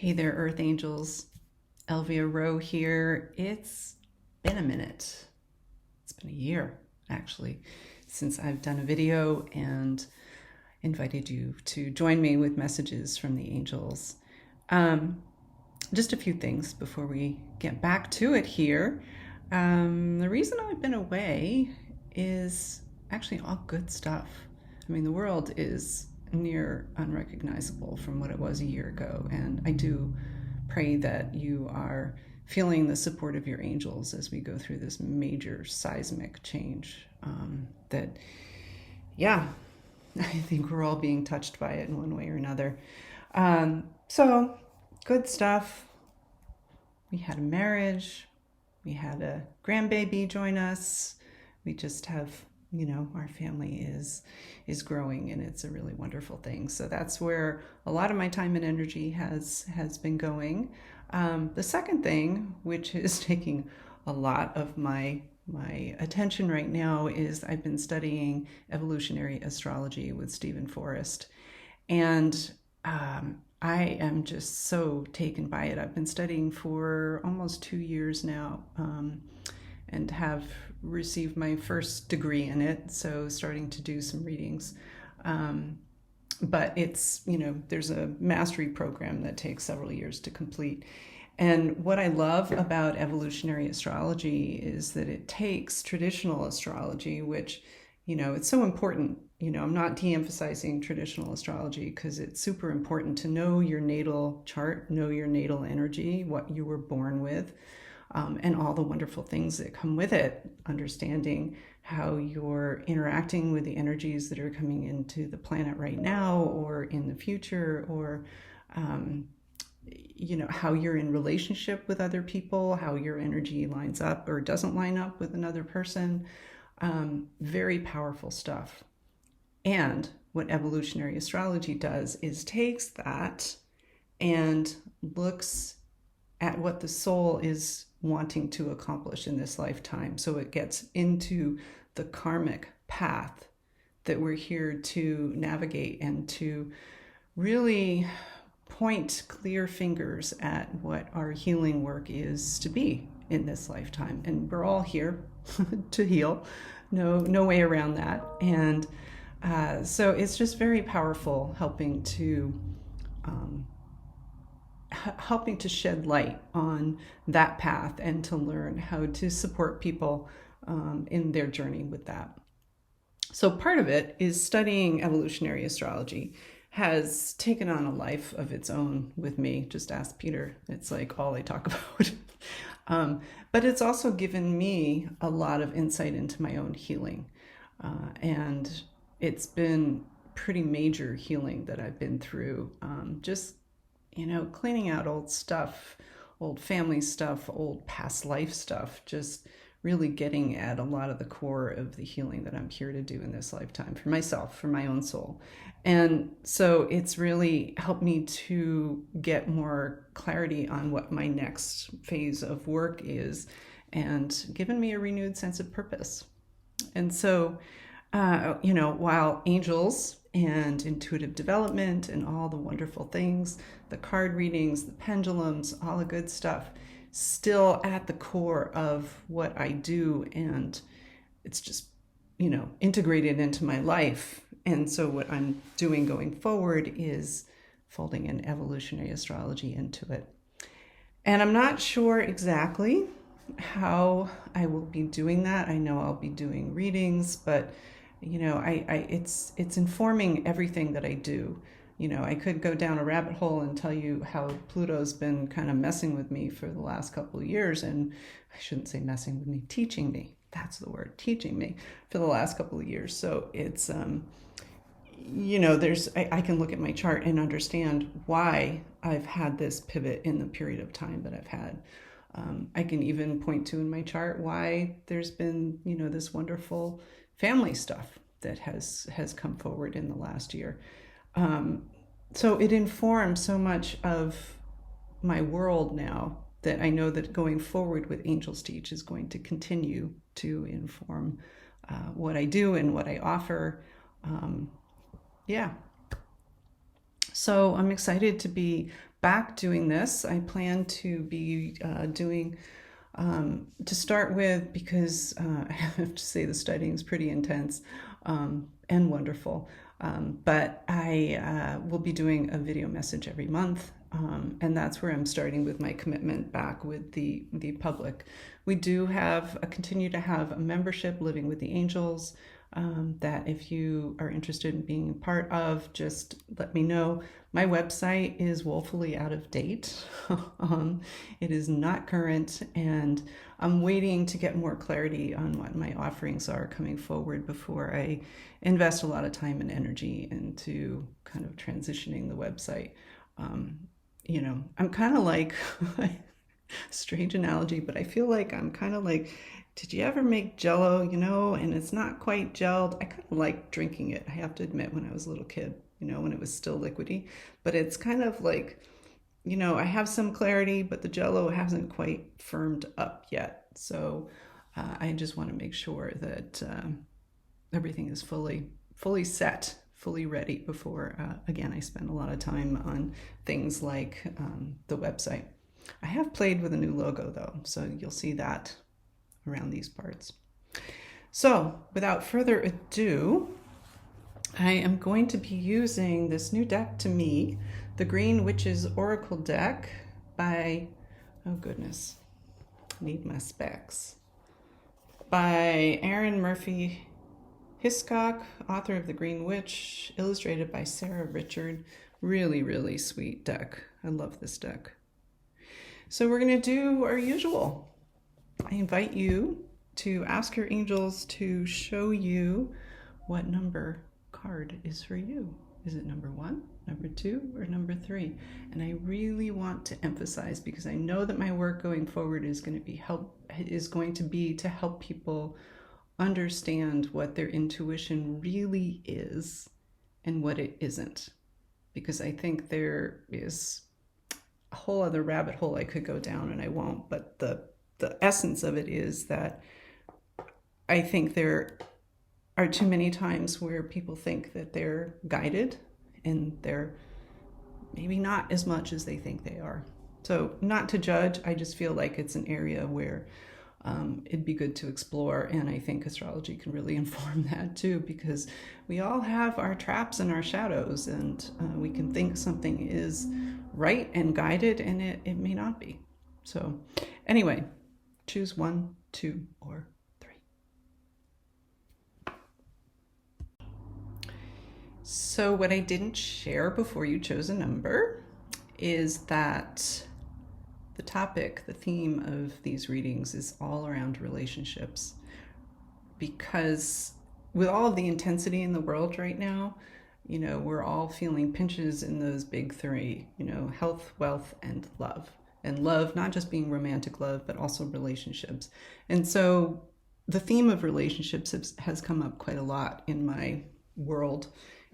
Hey there, Earth Angels. Elvia Rowe here. It's been a minute. It's been a year, actually, since I've done a video and invited you to join me with messages from the angels. Just a few things before we get back to it here. The reason I've been away is actually all good stuff. I mean, the world is near unrecognizable from what it was a year ago, and I do pray that you are feeling the support of your angels as we go through this major seismic change. Yeah, I think we're all being touched by it in one way or another. So, good stuff. We had a marriage. We had a grandbaby join us. We just have, our family is growing, and it's a really wonderful thing. So that's where a lot of my time and energy has been going. The second thing, which is taking a lot of my attention right now, is I've been studying evolutionary astrology with Stephen Forrest, and I am just so taken by it. I've been studying for almost 2 years now, and have received my first degree in it, so starting to do some readings. But it's, there's a mastery program that takes several years to complete. And what I love about evolutionary astrology is that it takes traditional astrology, which, it's so important. I'm not de-emphasizing traditional astrology because it's super important to know your natal chart, know your natal energy, what you were born with, and all the wonderful things that come with it, understanding how you're interacting with the energies that are coming into the planet right now or in the future, or how you're in relationship with other people, how your energy lines up or doesn't line up with another person. Very powerful stuff. And what evolutionary astrology does is takes that and looks at what the soul is wanting to accomplish in this lifetime. So it gets into the karmic path that we're here to navigate and to really point clear fingers at what our healing work is to be in this lifetime. And we're all here to heal. No way around that. And so it's just very powerful, helping to shed light on that path and to learn how to support people in their journey with that. So part of it is studying evolutionary astrology has taken on a life of its own with me. Just ask Peter. It's like all I talk about. But it's also given me a lot of insight into my own healing. And it's been pretty major healing that I've been through. Just cleaning out old stuff, old family stuff, old past life stuff, just really getting at a lot of the core of the healing that I'm here to do in this lifetime for myself, for my own soul. And so it's really helped me to get more clarity on what my next phase of work is, and given me a renewed sense of purpose. And so, while angels and intuitive development and all the wonderful things, the card readings, the pendulums, all the good stuff, still at the core of what I do, and it's just, integrated into my life. And so what I'm doing going forward is folding in evolutionary astrology into it. And I'm not sure exactly how I will be doing that. I know I'll be doing readings, but it's informing everything that I do. I could go down a rabbit hole and tell you how Pluto's been kind of messing with me for the last couple of years, and I shouldn't say messing with me, teaching me. That's the word, teaching me for the last couple of years. So it's, I can look at my chart and understand why I've had this pivot in the period of time that I've had. I can even point to in my chart why there's been, this wonderful family stuff that has come forward in the last year. So it informs so much of my world now that I know that going forward with AngelsTeach is going to continue to inform what I do and what I offer. So I'm excited to be back doing this. I plan to be doing, to start with, because I have to say the studying is pretty intense and wonderful. But I will be doing a video message every month. And that's where I'm starting with my commitment back with the public. We do continue to have a membership, Living with the Angels, that if you are interested in being a part of, just let me know. My website is woefully out of date. It is not current, and I'm waiting to get more clarity on what my offerings are coming forward before I invest a lot of time and energy into kind of transitioning the website. I'm kind of like, strange analogy, but I feel like I'm kind of like, did you ever make Jell-O, and it's not quite gelled? I kind of like drinking it, I have to admit, when I was a little kid, when it was still liquidy. But it's kind of like, I have some clarity, but the Jell-O hasn't quite firmed up yet. So I just want to make sure that everything is fully set, fully ready before, again, I spend a lot of time on things like the website. I have played with a new logo, though, so you'll see that around these parts. So without further ado, I am going to be using this new deck to me, the Green Witch's Oracle deck by, oh goodness, need my specs, by Erin Murphy Hiscock, author of The Green Witch, illustrated by Sarah Richard. Really, really sweet deck. I love this deck. So we're going to do our usual. I invite you to ask your angels to show you what number card is for you. Is it number 1, number 2, or number 3? And I really want to emphasize, because I know that my work going forward is going to be to help people understand what their intuition really is and what it isn't. Because I think there is a whole other rabbit hole I could go down, and I won't, but the essence of it is that I think there are too many times where people think that they're guided, and they're maybe not as much as they think they are. So not to judge, I just feel like it's an area where it'd be good to explore, and I think astrology can really inform that too, because we all have our traps and our shadows, and we can think something is right and guided, and it may not be. So anyway, choose 1, 2, or 3. So what I didn't share before you chose a number is that the topic, the theme of these readings is all around relationships, because with all of the intensity in the world right now, we're all feeling pinches in those big 3, health, wealth, and love. And love, not just being romantic love, but also relationships. And so the theme of relationships has come up quite a lot in my world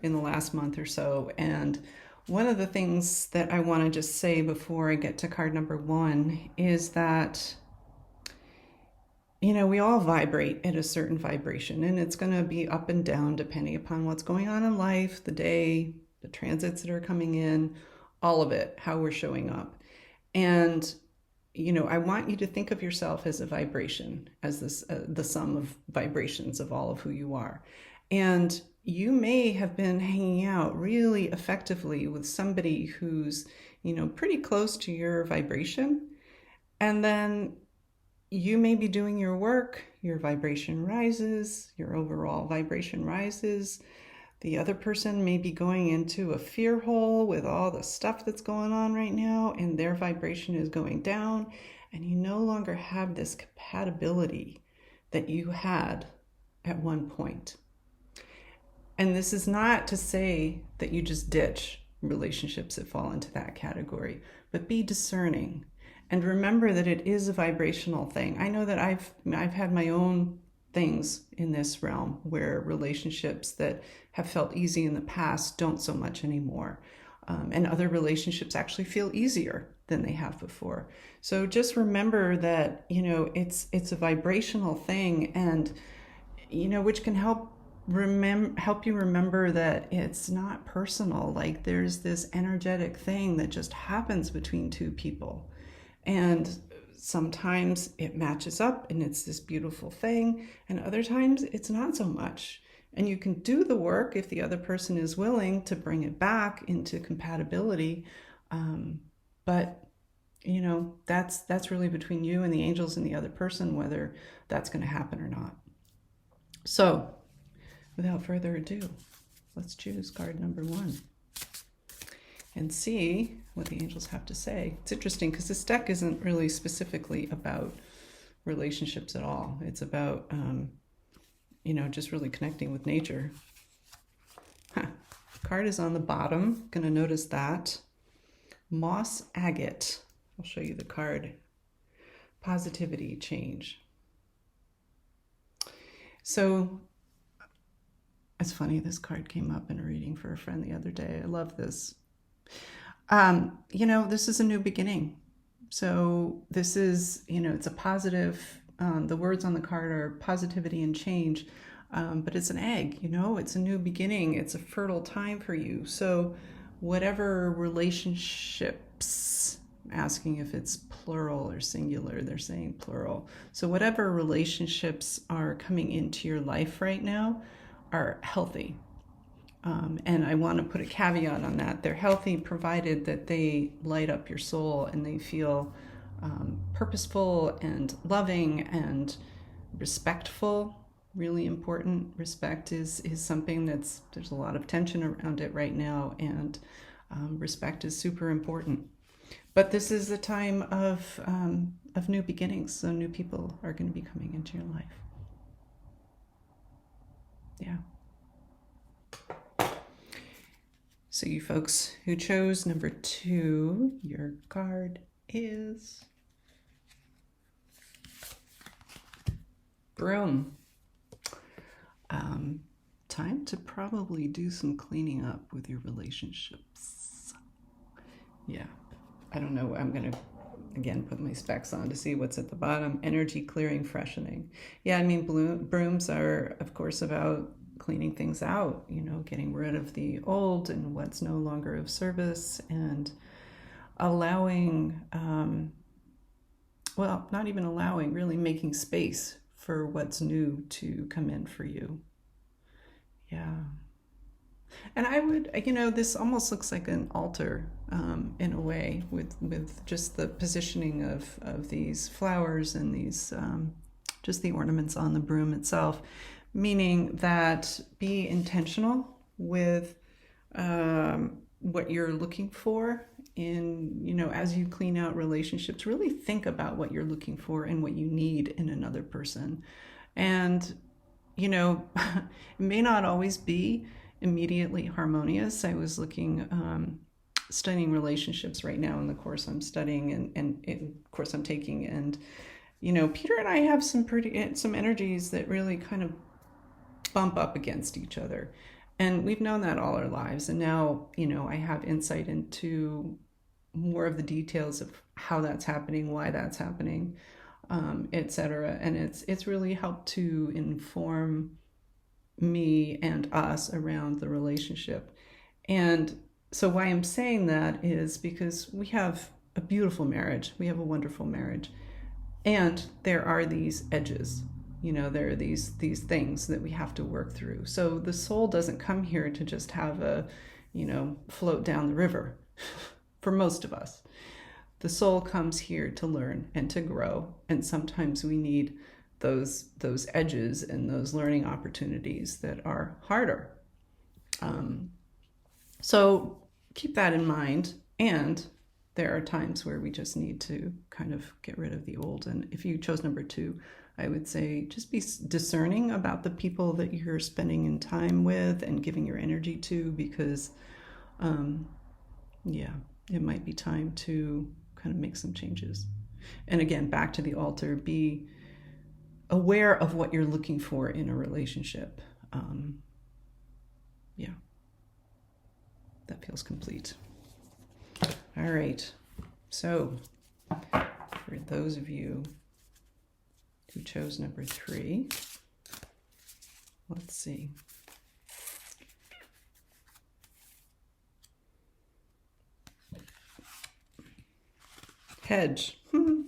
in the last month or so. And one of the things that I want to just say before I get to card number 1 is that, we all vibrate at a certain vibration, and it's going to be up and down depending upon what's going on in life, the day, the transits that are coming in, all of it, how we're showing up. And, I want you to think of yourself as a vibration, as the sum of vibrations of all of who you are. And you may have been hanging out really effectively with somebody who's, pretty close to your vibration. And then you may be doing your work, your vibration rises, your overall vibration rises. The other person may be going into a fear hole with all the stuff that's going on right now, and their vibration is going down, and you no longer have this compatibility that you had at one point. And this is not to say that you just ditch relationships that fall into that category, but be discerning and remember that it is a vibrational thing. I know that I've had my own things in this realm where relationships that have felt easy in the past don't so much anymore. And other relationships actually feel easier than they have before. So just remember that, it's a vibrational thing, and, which can help help you remember that it's not personal. Like there's this energetic thing that just happens between two people. And sometimes it matches up and it's this beautiful thing, and other times it's not so much. And you can do the work if the other person is willing to bring it back into compatibility. But you know, that's really between you and the angels and the other person, whether that's going to happen or not. So without further ado, let's choose card number 1 and see what the angels have to say. It's interesting because this deck isn't really specifically about relationships at all. It's about, you know, just really connecting with nature. Card is on the bottom. Going to notice that. Moss Agate. I'll show you the card. Positivity, change. So it's funny, this card came up in a reading for a friend the other day. I love this. You know, this is a new beginning. So this is, you know, it's a positive, the words on the card are positivity and change, but it's an egg, you know, it's a new beginning. It's a fertile time for you. So whatever relationships, asking if it's plural or singular, they're saying plural. So whatever relationships are coming into your life right now are healthy. And I want to put a caveat on that. They're healthy provided that they light up your soul and they feel purposeful and loving and respectful. Really important. Respect is something there's a lot of tension around it right now, and respect is super important. But this is a time of new beginnings, so new people are going to be coming into your life. Yeah. So you folks who chose number 2, your card is Broom. Time to probably do some cleaning up with your relationships. Yeah. I don't know. I'm going to, again, put my specs on to see what's at the bottom. Energy clearing, freshening. Yeah, I mean, brooms are, of course, about cleaning things out, you know, getting rid of the old and what's no longer of service, and allowing, well, not even allowing, really making space for what's new to come in for you. Yeah. And I would, you know, this almost looks like an altar in a way, with just the positioning of these flowers and these, just the ornaments on the broom itself, meaning that be intentional with what you're looking for in, you know, as you clean out relationships. Really think about what you're looking for and what you need in another person. And, you know, it may not always be immediately harmonious. I was studying relationships right now in the course I'm studying and course I'm taking. And, you know, Peter and I have some energies that really kind of bump up against each other. And we've known that all our lives. And now, you know, I have insight into more of the details of how that's happening, why that's happening, etc. And it's really helped to inform me and us around the relationship. And so why I'm saying that is because we have a beautiful marriage. We have a wonderful marriage. And there are these edges. You know, there are these things that we have to work through. So the soul doesn't come here to just have a, you know, float down the river for most of us. The soul comes here to learn and to grow. And sometimes we need those edges and those learning opportunities that are harder. So keep that in mind. And there are times where we just need to kind of get rid of the old. And if you chose number 2, I would say just be discerning about the people that you're spending in time with and giving your energy to, because, yeah, it might be time to kind of make some changes. And again, back to the altar, be aware of what you're looking for in a relationship. Yeah, that feels complete. All right. So for those of you who chose number 3, let's see. hedge. I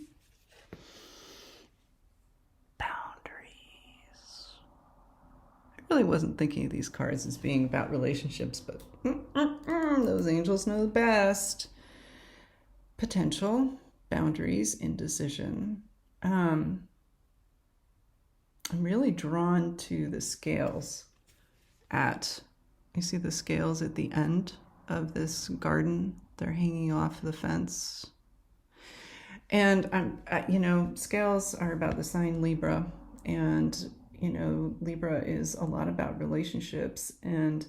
really wasn't thinking of these cards as being about relationships, but those angels know best. Potential, boundaries, indecision. I'm really drawn to the scales you see the scales at the end of this garden? They're hanging off the fence. And scales are about the sign Libra, and Libra is a lot about relationships. And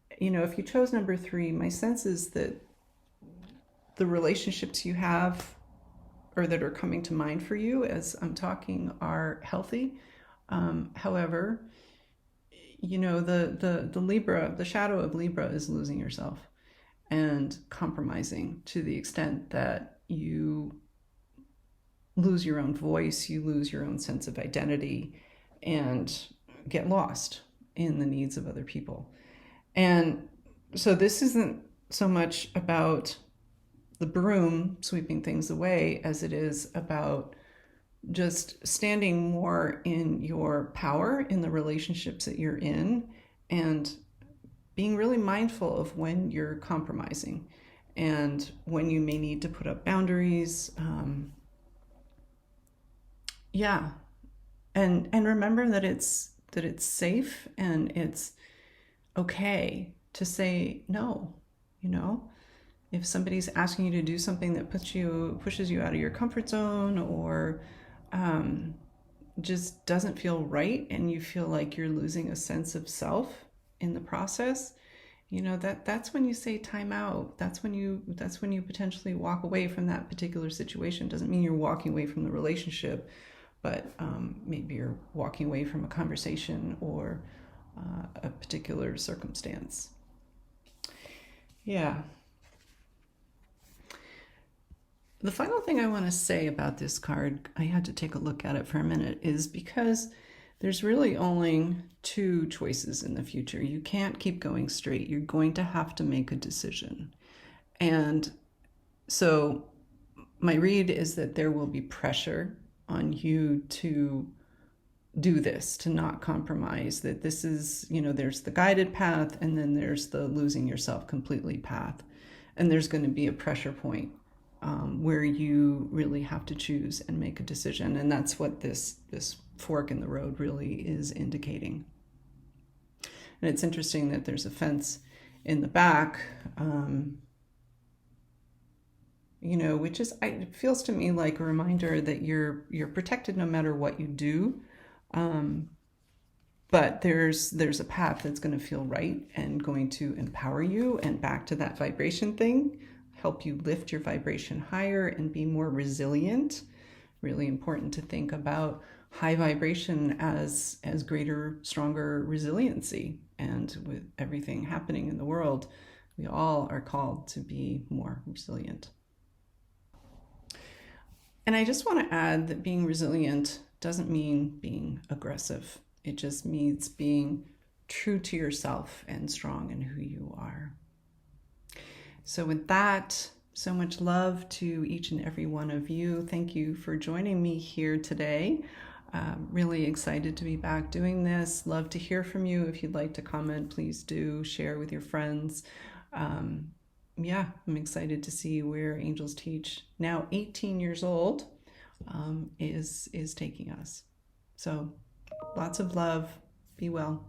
if you chose number 3, my sense is that the relationships you have or that are coming to mind for you as I'm talking are healthy. However, the Libra, the shadow of Libra is losing yourself and compromising to the extent that you lose your own voice, you lose your own sense of identity, and get lost in the needs of other people. And so this isn't so much about the broom sweeping things away as it is about just standing more in your power in the relationships that you're in, and being really mindful of when you're compromising and when you may need to put up boundaries. And remember that it's safe and it's okay to say no. If somebody's asking you to do something that pushes you out of your comfort zone, or just doesn't feel right, and you feel like you're losing a sense of self in the process, that's when you say time out. That's when you potentially walk away from that particular situation. Doesn't mean you're walking away from the relationship, but maybe you're walking away from a conversation or a particular circumstance. Yeah. The final thing I want to say about this card, I had to take a look at it for a minute, is because there's really only 2 choices in the future. You can't keep going straight. You're going to have to make a decision. And so my read is that there will be pressure on you to do this, to not compromise, that this is, there's the guided path, and then there's the losing yourself completely path. And there's going to be a pressure point where you really have to choose and make a decision. And that's what this fork in the road really is indicating. And it's interesting that there's a fence in the back, which is, it feels to me like a reminder that you're protected no matter what you do. But there's a path that's going to feel right and going to empower you, and back to that vibration thing, help you lift your vibration higher and be more resilient. Really important to think about high vibration as greater, stronger resiliency. And with everything happening in the world, we all are called to be more resilient. And I just want to add that being resilient doesn't mean being aggressive. It just means being true to yourself and strong in who you are. So with that, so much love to each and every one of you. Thank you for joining me here today. Really excited to be back doing this. Love to hear from you. If you'd like to comment, please do share with your friends. I'm excited to see where AngelsTeach, now 18 years old, is taking us. So lots of love. Be well.